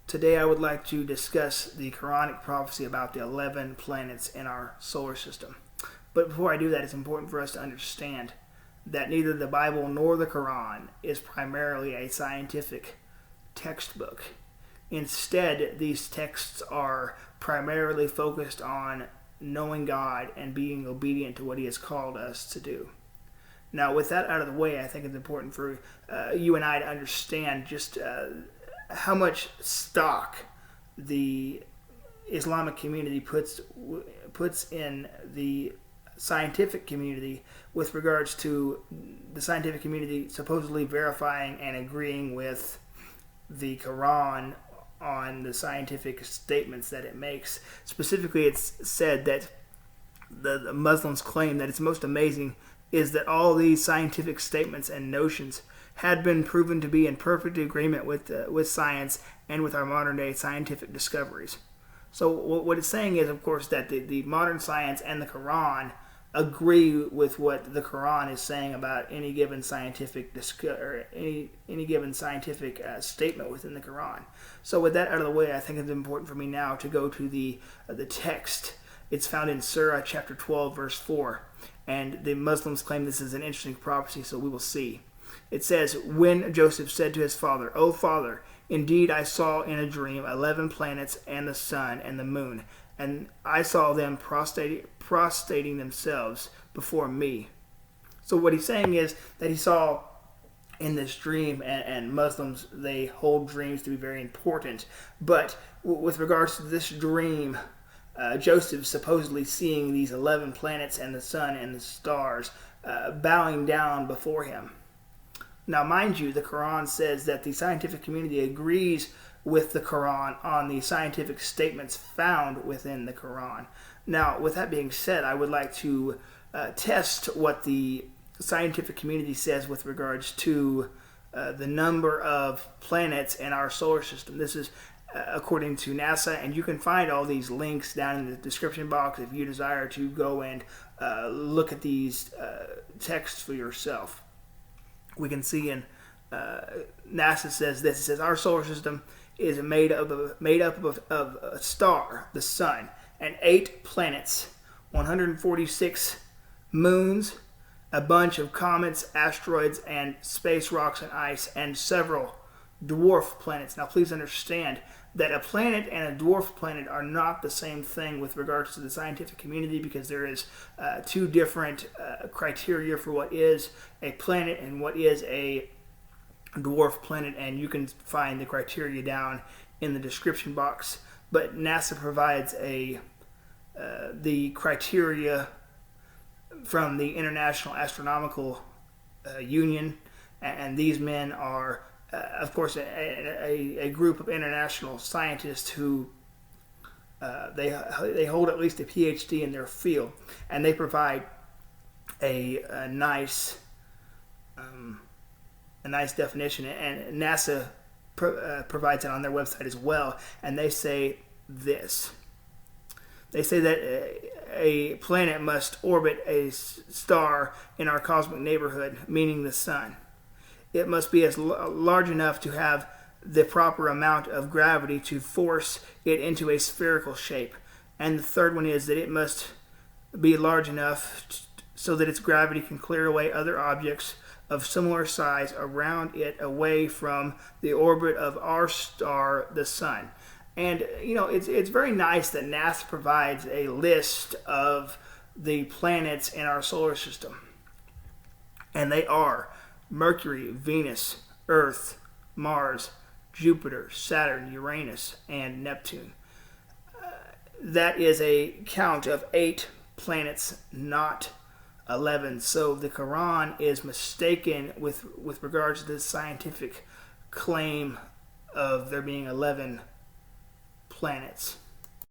Today I would like to discuss the Quranic prophecy about the 11 planets in our solar system. But before I do that, it's important for us to understand that neither the Bible nor the Quran is primarily a scientific textbook. Instead, these texts are primarily focused on knowing God and being obedient to what He has called us to do. Now, with that out of the way, I think it's important for you and I to understand just how much stock the Islamic community puts in the scientific community with regards to the scientific community supposedly verifying and agreeing with the Quran on the scientific statements that it makes. Specifically, it's said that the Muslims claim that it's most amazing is that all these scientific statements and notions had been proven to be in perfect agreement with science and with our modern day scientific discoveries. So what it's saying is, of course, that the modern science and the Quran agree with what the Quran is saying about any given scientific any given scientific statement within the Quran. So with that out of the way, I think it's important for me now to go to the text. It's found in Surah chapter 12, verse 4, and the Muslims claim this is an interesting prophecy, so we will see. It says, "When Joseph said to his father, 'O father, indeed I saw in a dream 11 planets and the sun and the moon, and I saw them prostrating themselves before me.'" So what he's saying is that he saw in this dream, and Muslims, they hold dreams to be very important, but with regards to this dream, Joseph supposedly seeing these 11 planets and the sun and the stars bowing down before him. Now, mind you, the Quran says that the scientific community agrees with the Quran on the scientific statements found within the Quran. Now, with that being said, I would like to test what the scientific community says with regards to the number of planets in our solar system. This is according to NASA, and you can find all these links down in the description box if you desire to go and look at these texts for yourself. We can see in NASA says this. It says our solar system is made up of a star, the sun, and 8 planets, 146 moons, a bunch of comets, asteroids, and space rocks and ice, and several dwarf planets. Now, please understand that a planet and a dwarf planet are not the same thing with regards to the scientific community, because there is 2 different criteria for what is a planet and what is a dwarf planet, and you can find the criteria down in the description box. But NASA provides the criteria from the International Astronomical Union, and these men are of course, a group of international scientists who they hold at least a PhD in their field, and they provide a nice definition, and NASA provides it on their website as well. And they say this. They say that a planet must orbit a star in our cosmic neighborhood, meaning the sun. It must be as large enough to have the proper amount of gravity to force it into a spherical shape. And the third one is that it must be large enough so that its gravity can clear away other objects of similar size around it, away from the orbit of our star, the sun. And, you know, it's very nice that NASA provides a list of the planets in our solar system. And they are Mercury, Venus, Earth, Mars, Jupiter, Saturn, Uranus, and Neptune. That is a count of 8 planets, not 11. So the Quran is mistaken with regards to this scientific claim of there being 11 planets.